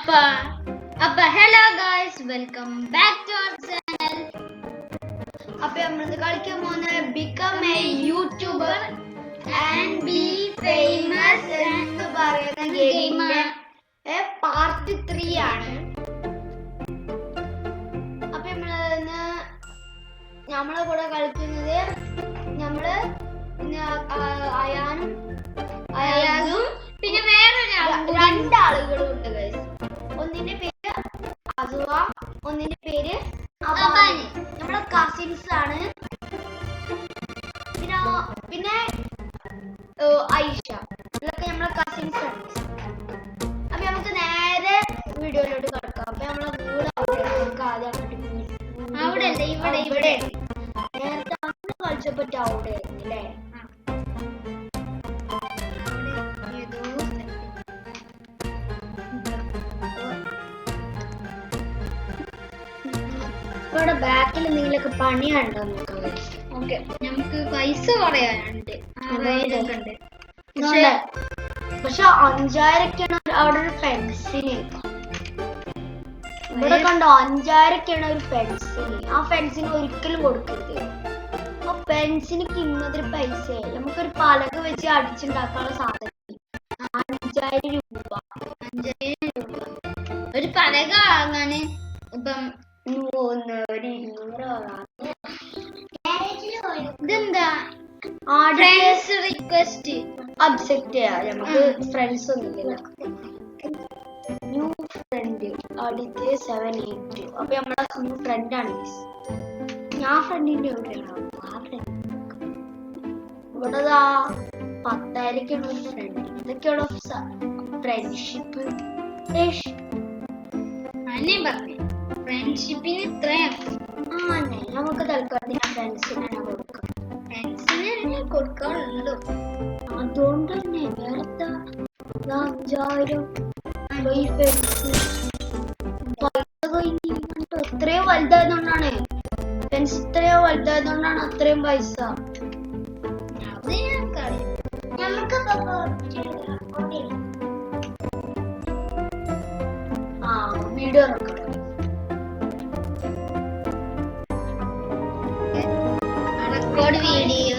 അപ്പൊ hello guys, welcome back to our channel. അപ്പൊ നമ്മൾ കളിക്കാൻ പോകുന്ന become a youtuber and be famous എന്ന് പറയുന്ന ഗെയിമിന്റെ പാർട്ട് 3 ആണ്. അപ്പൊ നമ്മളെ കൂടെ കളിക്കുന്നത് അയാനും പിന്നെ വേറൊരാളും രണ്ടാളുകളും ഉണ്ട് ഗൈസ്. ഒന്നിന്റെ പേര് അസുവ, ഒന്നിന്റെ പേര് അബാനി. നമ്മളെ കസിൻസ് ആണ്. പിന്നെ ഐഷ, ഇതൊക്കെ നമ്മളെ കസിൻസ് ആണ്. അപ്പൊ നമുക്ക് നേരെ വീഡിയോയിലോട്ട് കിടക്കാം. അപ്പൊ നമ്മളെ വീട് ആദ്യം അവിടെ ഇവിടെ നേരത്തെ നമ്മൾ കളിച്ചപ്പോ അവിടെ ആയിരുന്നു അല്ലേ? ഇവിടെ ബാക്കിൽ എന്തെങ്കിലുമൊക്കെ പണിയുണ്ടോ നോക്കാം. ഓക്കെ, നമുക്ക് പൈസ പറയാനുണ്ട്. പക്ഷെ 5000 അവിടെ ഒരു പെൻസിന്. ഇവിടെ കണ്ടോ 5000 ഒരു പെൻസിന്. ആ പെൻസിന് ഒരിക്കലും കൊടുക്കരുത്. ആ പെൻസിന് ഇമ്മാതിരി പൈസ. നമുക്കൊരു പലക വെച്ച് അടിച്ചുണ്ടാക്കാനുള്ള സാധനം 5000 രൂപ. ഒരു പലക വാങ്ങാന് ഇപ്പം 200 ഇതെന്താ റിക്വസ്റ്റ് അബ്സെക്ട് ചെയ്യാം. നമുക്ക് ഫ്രണ്ട്സ് ഒന്നുമില്ല. ന്യൂ ഫ്രണ്ട് ആദ്യത്തെ 782. അപ്പൊ നമ്മളെ ന്യൂ ഫ്രണ്ട് ആണ്. ഞാൻ ഫ്രണ്ടിന്റെ എവിടെയാണ്? ഇവിടെ 10,000 ഒരു ഫ്രണ്ട്. ഇതൊക്കെയുള്ള ഫ്രണ്ട്ഷിപ്പ്. ഫ്രണ്ട്ഷിപ്പിന് ഇത്രയാണ്. നമുക്ക് തൽക്കാലത്തിന് ഫ്രണ്ട്സിനെ കൊടുക്കാം. ഫ്രണ്ട്സിന് കൊടുക്കാനുള്ളൂ. അതുകൊണ്ട് തന്നെ വേറെന്താ 5000 എത്രയോ വലുതായതുകൊണ്ടാണ് പെൻസ്, ഇത്രയോ വലുതായതുകൊണ്ടാണ് അത്രയും പൈസ. Video record video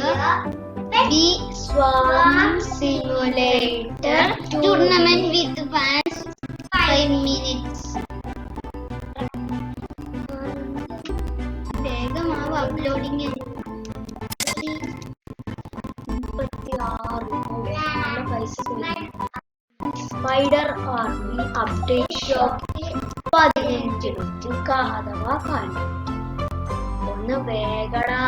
bee swarm simulator tournament with fans 5 minutes. വേഗമാവ് uploading. 36 spider army update shop 15 അഥവാ കാണും. ഒന്ന് വേഗടാ.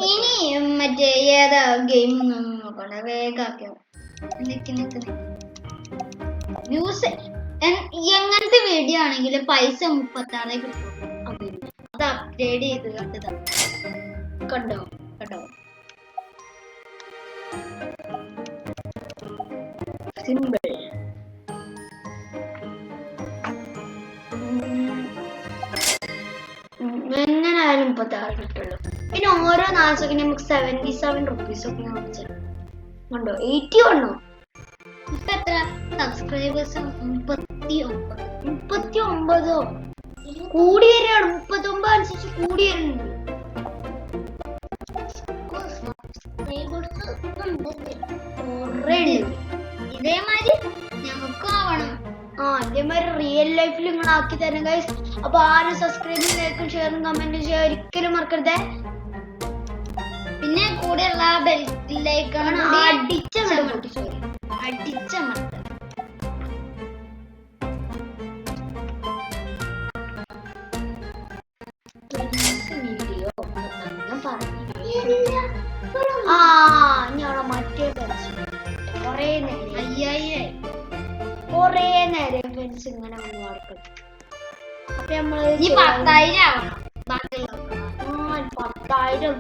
ഇനി മറ്റേ ഏതാ ഗെയിം നോക്കണ്ട, വേഗാക്കോ. വ്യൂസ് എങ്ങനത്തെ വീഡിയോ ആണെങ്കിലും പൈസ 36 കിട്ടും. അത് അപ്ഗ്രേഡ് ചെയ്ത് കണ്ടതാ. കണ്ടോ സിമ്പിൾ. എങ്ങനായാലും 36 കിട്ടുള്ളൂ. പിന്നെ ഓരോ 4 സെക്കൻഡ് നമുക്ക് 77 റുപ്പീസ് ഒക്കെ കാണിച്ചാൽ കണ്ടോ. 80 വണ്ണോ. ഇപ്പൊ എത്ര സബ്സ്ക്രൈബേഴ്സ്? 39 കൂടി വരികയാണ്. 39 അനുസരിച്ച് കൂടി വരുന്നുണ്ട്. ഇതേമാതിരി നമുക്കും ആവണം. അതേമാതിരി റിയൽ ലൈഫിൽ നിങ്ങൾ ആക്കി തരാം ഗൈസ്. അപ്പൊ ആരും സബ്സ്ക്രൈബും ലൈക്കും ഷെയറും കമന്റും ചെയ്യാൻ ഒരിക്കലും മറക്കരുത്. പിന്നെ കൂടെയുള്ള ബെല്ലൈക്കൺ അടിച്ചമർത്തുക. വീഡിയോ ഞാൻ മറ്റേ കൊറേ നേരം ഫ്രണ്ട്സ് ഇങ്ങനെ വന്ന് നടക്കും. അപ്പൊ നമ്മള് 10,000 ആവണം. 10,000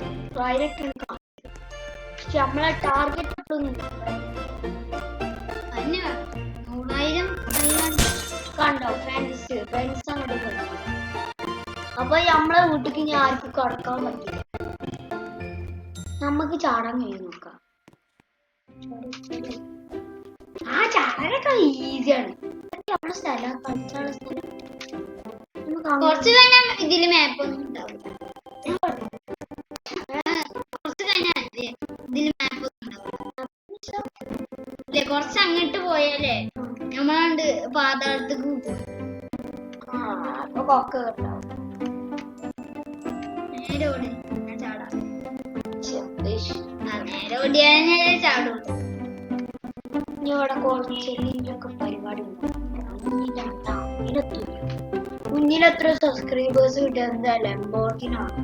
പക്ഷെ നമ്മളെ ടാർഗറ്റ് കണ്ടോ ഫ്രണ്ട്സ് അങ്ങോട്ട് കളിക്കും. അപ്പൊ നമ്മളെ വീട്ടിക്ക് ഇനി ആർക്കും കടക്കാൻ പറ്റില്ല. നമുക്ക് ചാടാൻ കഴിയും നോക്കാം. ആ ചാടാനൊക്കെ ഈസിയാണ്. നമ്മുടെ സ്ഥലം കളിച്ചാനുള്ള സ്ഥലം കുറച്ച് കഴിഞ്ഞാൽ ഇതില് മാപ്പ് ഒന്നും ഉണ്ടാവില്ല. കുറച്ച് കഴിഞ്ഞാൽ ഇതില് മാപ്പ് ഒന്നും ഉണ്ടാവില്ല. കുറച്ച് അങ്ങോട്ട് പോയാലേ നമ്മളാണ്ട് പാതാളത്തേക്ക് പോകും. അപ്പൊ കൊക്ക കേട്ടാവും. നേരെ ഓടി ഞാൻ ചാടാം. നേരെ ഓടിയാലേ ചാടുള്ളൂ. ഇനി ഇവിടെ കുറച്ച് എന്തെങ്കിലുമൊക്കെ പരിപാടി മുന്നിലെത്ര സബ്സ്ക്രൈബേഴ്സ് കിട്ടിയത് എന്താ ലംബോർഗിനാണ്.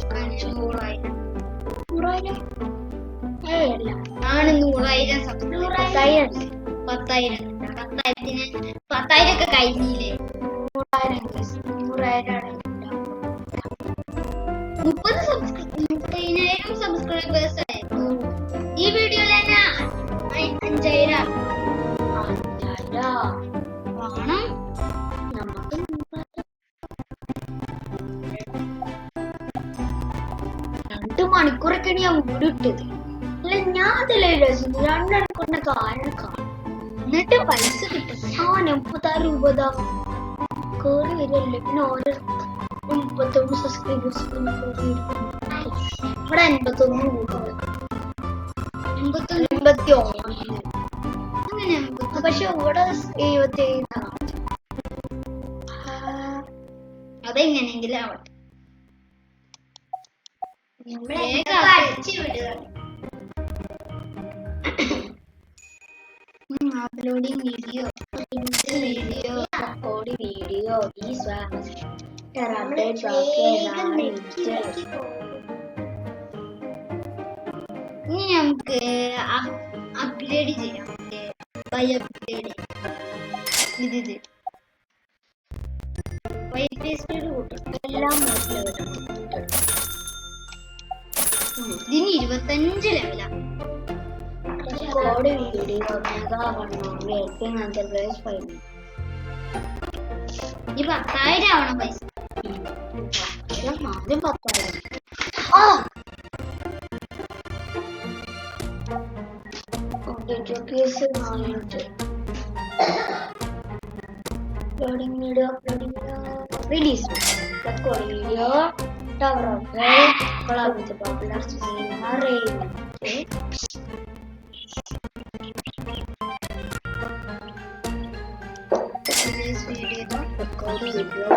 100,000 അല്ല ആണ് 100,000 സബ്സ്ക്രൈബേഴ്സ്. 10,000 ഒക്കെ കഴിഞ്ഞില്ലേ? 30,000 സബ്സ്ക്രൈബേഴ്സ് ആയിരുന്നു. ഈ വീഡിയോയിൽ തന്നെ 5,000 വേണം. നമുക്ക് 2 മണിക്കൂറൊക്കെയാണ് ഞാൻ വീടിട്ടത്. അല്ല ഞാൻ അതല്ലേ രസം 2 മണിക്കൂറിന്റെ കാരണം കാണും. എന്നിട്ട് പൈസ കിട്ടും. 46 രൂപ കേറി വരല്ലേ. പിന്നെ ഓരോ 39 സബ്സ്ക്രൈബേഴ്സ് ഇവിടെ 51 രൂപ 81. അങ്ങനെ പക്ഷെ ഇവിടെ 77. അതെങ്ങനെയെങ്കിലും ആവട്ടെ. അടിച്ചു വിടുക. അപ്ലോഡിങ് വീഡിയോ ഇനി നമുക്ക് അപ്ഗ്രേഡ് ചെയ്യാം. ബൈ അപ്ഗ്രേഡ് ഇത് വൈഫൈ സ്പീഡ് കൂട്ടും. എല്ലാം ഇതിന് 25 ലെവലാ. കോഡ് വീഡിയോ മെഗാ വണ്ണോളി ഏറ്റവും അന്തർപ്രദേശ് ഫൈവ്. ഈ 10,000 ആവണം പൈസ. ആദ്യം 10,000. Uploading video. Release record video. Tower of Red. Collab with the popular singer Raven. Record video.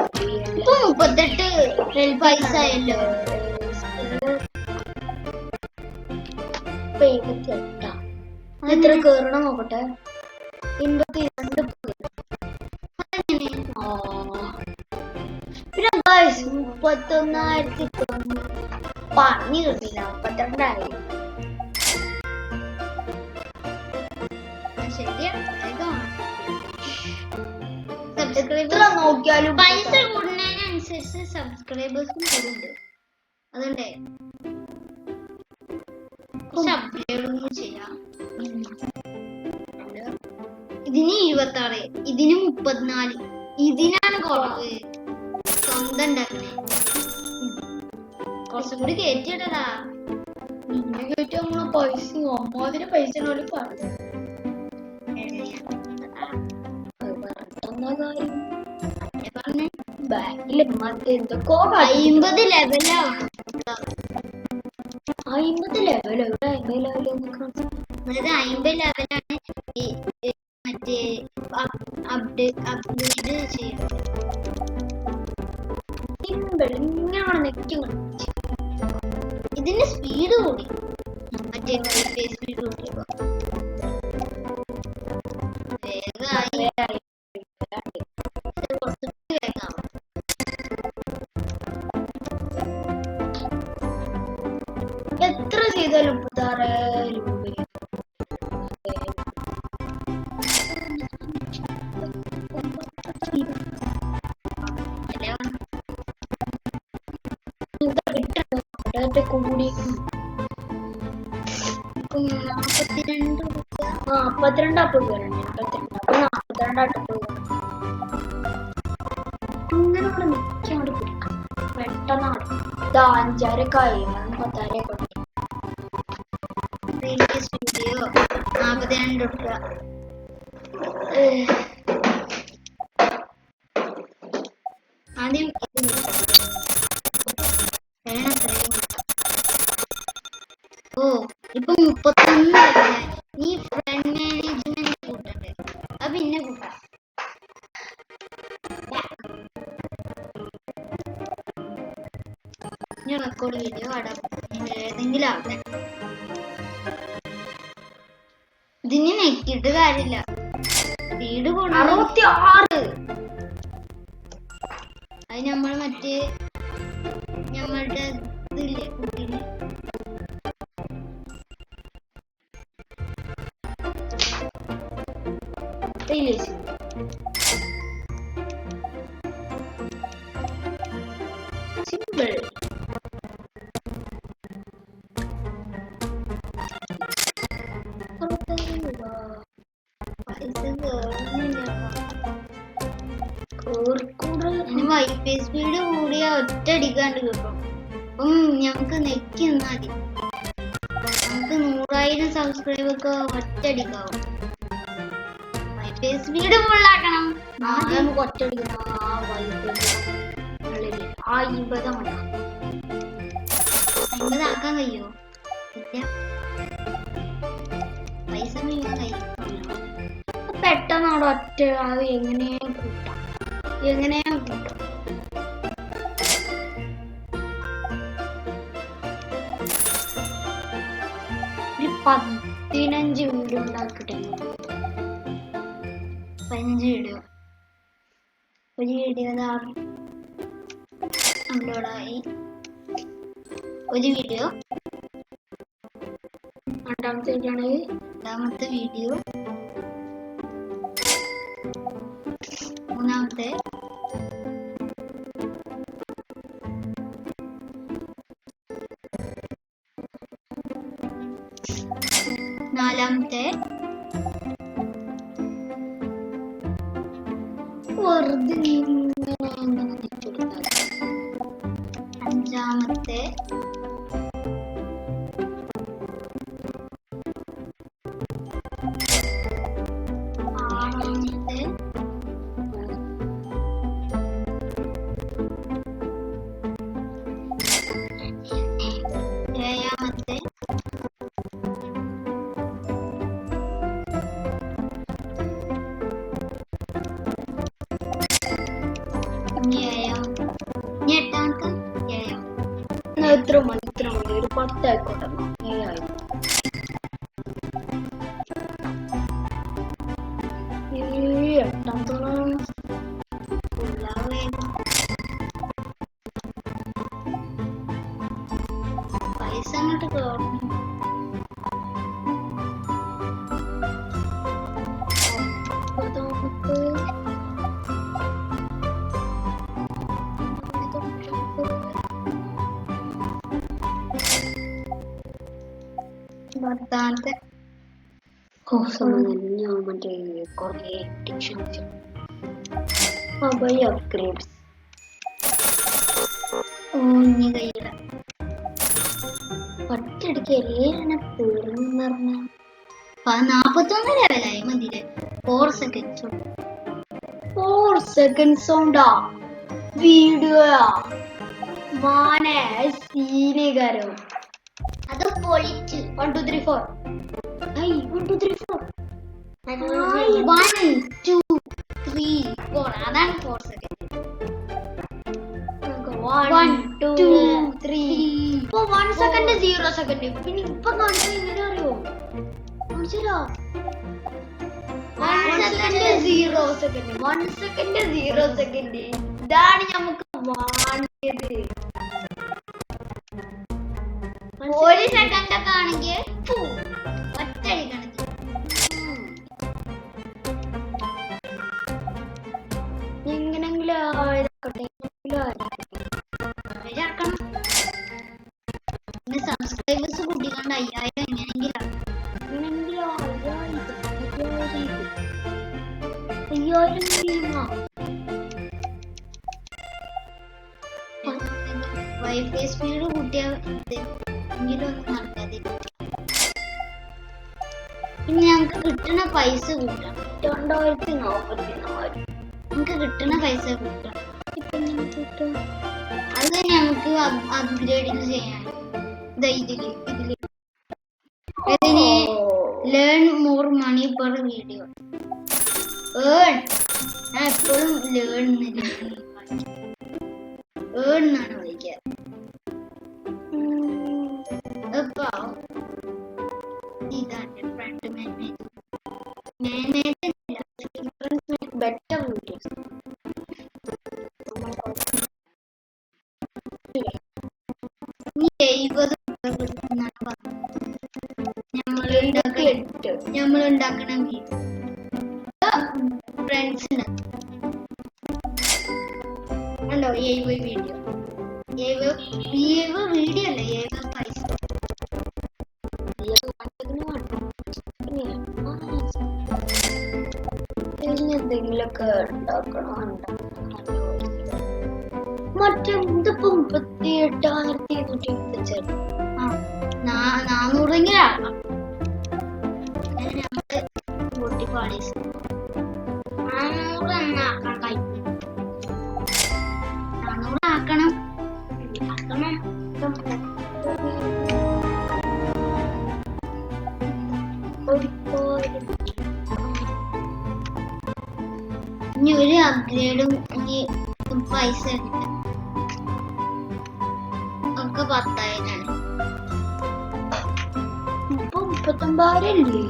ഇപ്പൊ 38 പൈസ ആയല്ലോ. 78. എത്ര കേറണം നോക്കട്ടെ. 82. പിന്നെ 31,000 പറഞ്ഞു കിട്ടില്ല. 42,000. സബ്സ്ക്രൈബർ നോക്കിയാലും പൈസ കൂടുന്നതിനനുസരിച്ച് സബ്സ്ക്രൈബേഴ്സും കൂടുന്നുണ്ട്. അതുകൊണ്ടേ അപ്ഗ്രേഡൊന്നും ചെയ്യാം. ഇതിന് 26, ഇതിന് 34. ഇതിനാണ് കുറവ്. സ്വന്തം ഉണ്ടാക്കണേ. കുറച്ചും കൂടി കയറ്റിയിട്ടതാ. കയറ്റി നമ്മള് പൈസ ഒമ്പതിന് പൈസ പറഞ്ഞു. ബാങ്കില് മറ്റെന്തൊക്കെ 50 ലെവലാവണം. 50 ലെവൽ എവിടെ? 50 ലെവൽ അതായത് 50 ലെവലാണ് മറ്റേ അപ്ഡേറ്റ് ചെയ്യണം. ഇതിന്റെ സ്പീഡ് കൂടി. മറ്റേ വൈഫൈ സ്പീഡ് കൂട്ടിയപ്പോ വേഗമായി. കുറച്ചുകൂടി വേഗമാവും. എത്ര ചെയ്താലും 36 രൂപ. കൂടി 42 രൂപ. 42 അപ്പ് വരണം. 42 അങ്ങനെ അവിടെ നിൽക്കാൻ വേണ്ടി പിടിക്കാം. പെട്ടെന്നാണ് ഇത് 5,000 10,000 വീഡിയോ 42 കൊടുക്കുക. ആദ്യം ഓ ഇപ്പൊ 31 നീ ഫ്രണ്ട് മാനേജ്മെന്റ് കൂട്ടണ്ടേ? അത് പിന്നെ കൂട്ടാം. ഇനി റെക്കോർഡ് വീഡിയോ ഏതെങ്കിലും ആവട്ടെ. ഇതിന് നെക്കിട്ട് കാര്യമില്ല. സ്പീഡ് 66. അത് നമ്മൾ മറ്റേ നമ്മളുടെ ഇതില്ലേ കുട്ടിന് സിമ്പിൾ. വൈഫൈ സ്പീഡ് കൂടിയ ഒറ്റയടിക്കാണ്ട് കിട്ടും. അപ്പം ഞമ്മക്ക് നെക്കി നിന്നാ മതി. നമുക്ക് 100,000 സബ്സ്ക്രൈബൊക്കെ ഒറ്റയടിക്കാവും. Wifi speed ഫുള്ളാക്കണം. നമുക്ക് ഒറ്റയടിക്കണം. ആ 50 ആക്കാൻ കഴിയോ? ഇല്ല, പൈസ മുഴുവൻ കഴിയും. പെട്ടെന്ന് അവിടെ ഒറ്റ അത് എങ്ങനെയാ കൂട്ടാം. ഒരു 15 വീഡിയോ ഉണ്ടാക്കിട്ടെ. 15 വീഡിയോ. ഒരു വീഡിയോ അപ്ലോഡായി. ഒരു വീഡിയോ. രണ്ടാമത്തെ വീഡിയോ. മൂന്നാമത്തെ. നാലാമത്തെ. അഞ്ചാമത്തെ. ആറാമത്തെ. ഏഴാമത്തെ. എത്ര മണി ഒരു 10 ആയിക്കോട്ടെ. 7 8 പൈസ അങ്ങോട്ട് കയറും. പത്താമത്തെ. മറ്റേ കൊറേ അപ്ഗ്രേഡ്സ് ഓഞ്ഞ കയ്യില ഒറ്റടിക്കല്ലേ തീർന്നു പറഞ്ഞ 41 ലെവലായി മതിരെ. 4 സെക്കൻഡ്സ് ഉണ്ടാ വീഡിയോ മാനെ സീനികരം. അത് പൊളിച്ച്. 1 2 3 4. 1 2 3 4. 1 2 3 4. അതാണ് 4 സെക്കൻഡ്. 1 2 3. ഇപ്പൊ 1 സെക്കൻഡ് 0 സെക്കൻഡ്. പിന്നെ ഇപ്പൊ കാണിച്ചാൽ എങ്ങനെ അറിയോ? കാണിച്ചാലോ 1 സെക്കൻഡ് 0 സെക്കൻഡ്. 1 second 0 second. ഇതാണ് നമുക്ക് വേണ്ടത്. 1 സെക്കൻഡ് ഒക്കെ ആണെങ്കിൽ ഒറ്റയടിക്കണം. എങ്ങനെങ്കിലും സബ്സ്ക്രൈബേഴ്സ് കൂട്ടിക്കൊണ്ട് 5000 എങ്ങനെയെങ്കിലും 5000 വൈഫൈ സ്പീഡ് കൂട്ടിയാൽ എങ്കിലും ഒന്നും നടക്കാതെ. പിന്നെ ഞങ്ങക്ക് കിട്ടുന്ന പൈസ കൂട്ടണം. 2044 നമുക്ക് കിട്ടുന്ന പൈസ കൂട്ടണം. ഇപ്പൊ എങ്ങനെ കിട്ടും? അത് ഞങ്ങൾക്ക് അപ്ഗ്രേഡിങ് ചെയ്യാൻ ഇതില് learn more money per video. ഞാൻ എപ്പോഴും ലേൺ എന്നാണ് വിളിക്കുക. ഇതാണ് ഫ്രണ്ട് മാനേജ് ബെറ്റർ വീഡിയോസ്. നീ 70 കിട്ടുന്നാണ് പറഞ്ഞത്. നമ്മൾ ഉണ്ടാക്കണ ഫ്രണ്ട്സ് ഉണ്ടോ 70 വീഡിയോ. 70 വീഡിയോ അല്ല 70 പൈസ. എന്തെങ്കിലൊക്കെ ഉണ്ടാക്കണം. മറ്റേ ഇതിപ്പോ 38,287. 400 ആക്കാം. നമ്മള് പാളീസ് 400 ആക്കാൻ കഴിയും. 400 ആക്കണം. ഇനി ഒരു അപ്ഗ്രേഡും ഇനി പൈസ കിട്ടും. ഒക്കെ 10,000 ഇപ്പൊ 39,000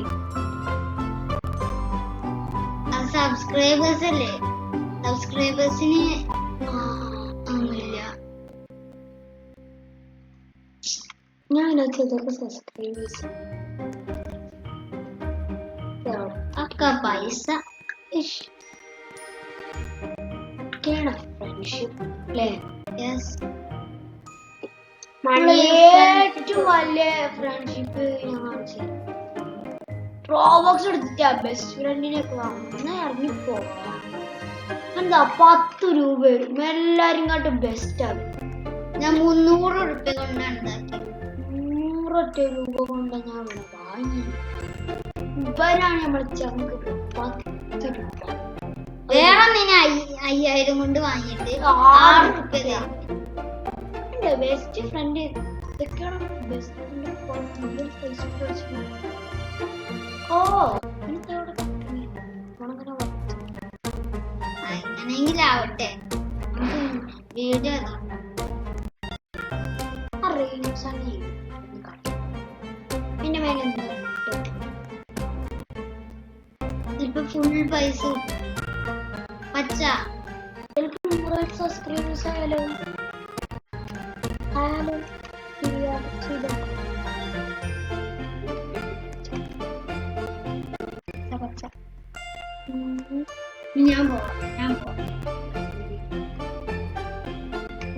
സബ്സ്ക്രൈബേഴ്സ് അല്ലേ? സബ്സ്ക്രൈബേഴ്സിന് ഒന്നുമില്ല. ഞാനൊക്കെ സബ്സ്ക്രൈബേഴ്സ് ഒക്കെ പൈസ ഫ്രണ്ട്ഷിപ്പ് അല്ലേ? ഏറ്റവും വലിയ ഫ്രണ്ട്ഷിപ്പ് പ്രോബോക്സ് എടുത്തിട്ടാ ബെസ്റ്റ് ഫ്രണ്ടിനെ അങ്ങനെ ഇറങ്ങിപ്പോ. എന്താ 10 രൂപ വരും എല്ലാരും കാട്ടും ബെസ്റ്റ് ആണ്. ഞാൻ 300 രൂപ കൊണ്ടാണ് ഉണ്ടാക്കി. 100 രൂപ കൊണ്ട് ഞാൻ ഇവിടെ വാങ്ങി. ഇവരാണ് നമ്മളെ ചങ്ക് 10 രൂപ. വേറെ 5,000 കൊണ്ട് വാങ്ങിയിട്ട് 6 രൂപ. എന്റെ ബെസ്റ്റ് ഫ്രണ്ട് ഇതൊക്കെയാണ് ബെസ്റ്റ് ഫ്രണ്ട്. അങ്ങനെയെങ്കിലാവട്ടെ. വീഡിയോ എന്റെ മേലെ ഇപ്പൊ ഫുൾ പൈസ പച്ച. സബ്സ്ക്രൈബേഴ്സ് ആയാലോ ഞാൻ പോവാം.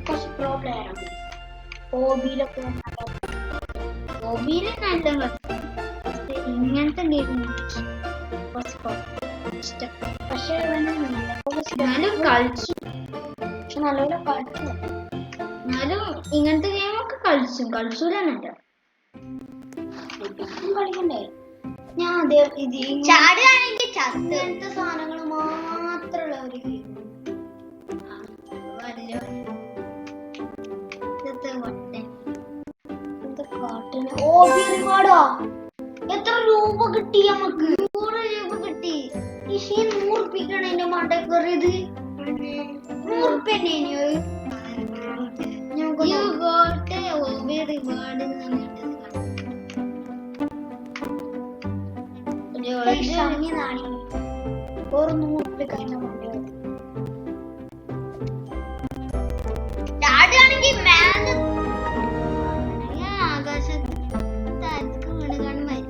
കുറച്ച് പ്രോ പ്ലെയർ ആണ്. ഹോബിയിലൊക്കെ നല്ല ഇങ്ങനത്തെ ഇഷ്ടം. പക്ഷെ ഞാനും കളിച്ചു. പക്ഷെ നല്ലപോലെ കളിച്ചു. എന്നാലും ഇങ്ങനത്തെ ഗെയിമൊക്കെ കളിച്ചൂലല്ല കളിക്കണ്ടേ? ഞാൻ അങ്ങനത്തെ സാധനങ്ങൾ മാത്രമുള്ള ഒരു ഗെയിം. എത്ര രൂപ കിട്ടി നമുക്ക്? 100 രൂപ കിട്ടി. 100 റുപ്യക്കാണ് എന്റെ മണ്ട കയറിയത്. 100 റുപ്യ ഒരു 100 റുപ്യ കഴിഞ്ഞ മണ്ട ആകാശത്ത് വീണ് മരി.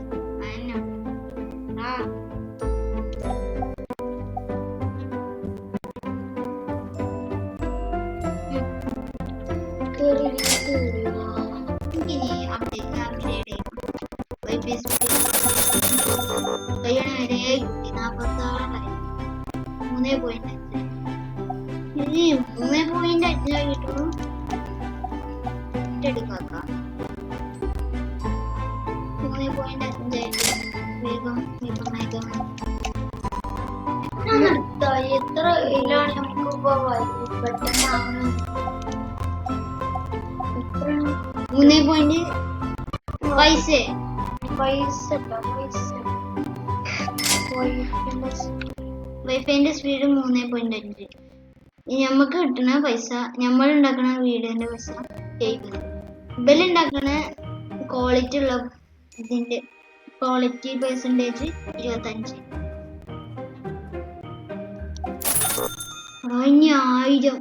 അപ്ഗ്രേഡ് 46 3 പോയിന്റ് പെട്ടെന്നാവണം. എത്രയാണ്? 3 പൈസ വൈഫൈന്റെ സ്പീഡ് 3.5. നമുക്ക് കിട്ടുന്ന പൈസ നമ്മൾ ഉണ്ടാക്കുന്ന വീഡിയോന്റെ പൈസ 70. ഇവരുണ്ടാക്കുന്ന ക്വാളിറ്റി ഉള്ള ഇതിന്റെ ക്വാളിറ്റി പെർസെന്റേജ് 25. 1000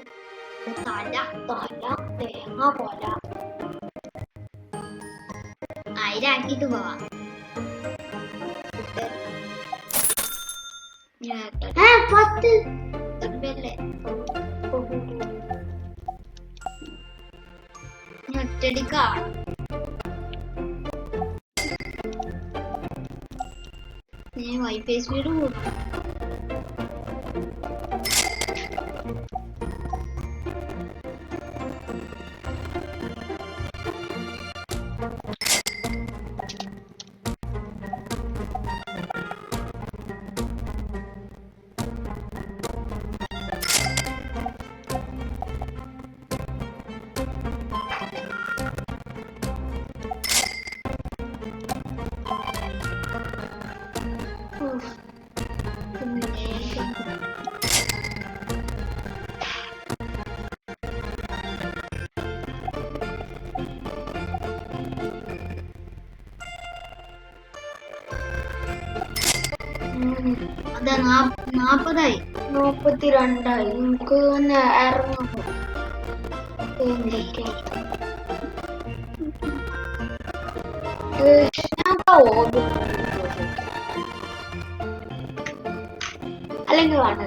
തല തേങ്ങ പോലെ 1000 ആക്കിട്ട് പോവാം. 10 ല്ലേ ഒറ്റടിക്കാ വൈഫൈ സ്പീഡ് കൂട്ടും. അതാ 40 42 നമുക്ക് ഒന്ന് ഇറങ്ങും. അല്ലെങ്കിൽ വേണ്ട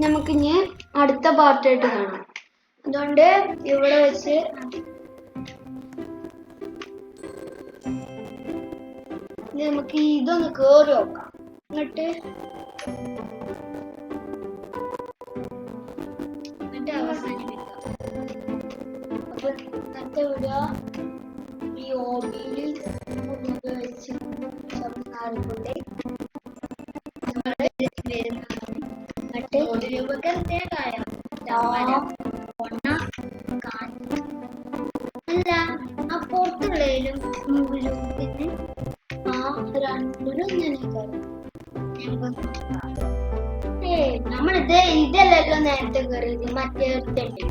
നമുക്ക് ഇനി അടുത്ത പാർട്ടായിട്ട് കാണാം. അതുകൊണ്ട് ഇവിടെ വെച്ച് നമുക്ക് ഇതൊന്ന് കേറി നോക്കാം. എന്നിട്ട് അവസാനിപ്പിക്കാം. അപ്പൊ ഇന്നത്തെ വീഡിയോ ഈ ഹോബിയിൽ വെച്ച് സംസാരിക്കൊണ്ട് അല്ല ആ പുറത്തുള്ളതിലും പിന്നെ രണ്ടിനും നമ്മളിത് ഇതല്ലല്ലോ നേരത്തെ കയറിയത്, മറ്റേ തന്നെ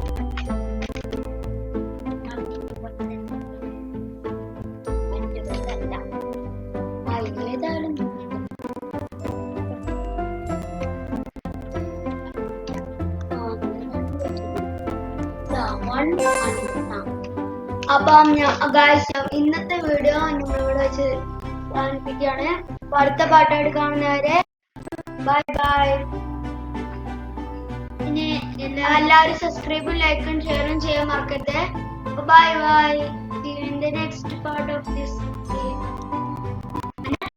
അപ്പം ഇന്നത്തെ വീഡിയോ നമ്മളിവിടെ വെച്ച് അവസാനിപ്പിക്കുകയാണ്. അടുത്ത പാട്ടായിട്ട് കാണുന്നവരെ ബൈ ബൈ. പിന്നെ എല്ലാവരും സബ്സ്ക്രൈബും ലൈക്കും ഷെയറും ചെയ്യാൻ മറക്കരുത്. Bye bye. See you in the next part of this video.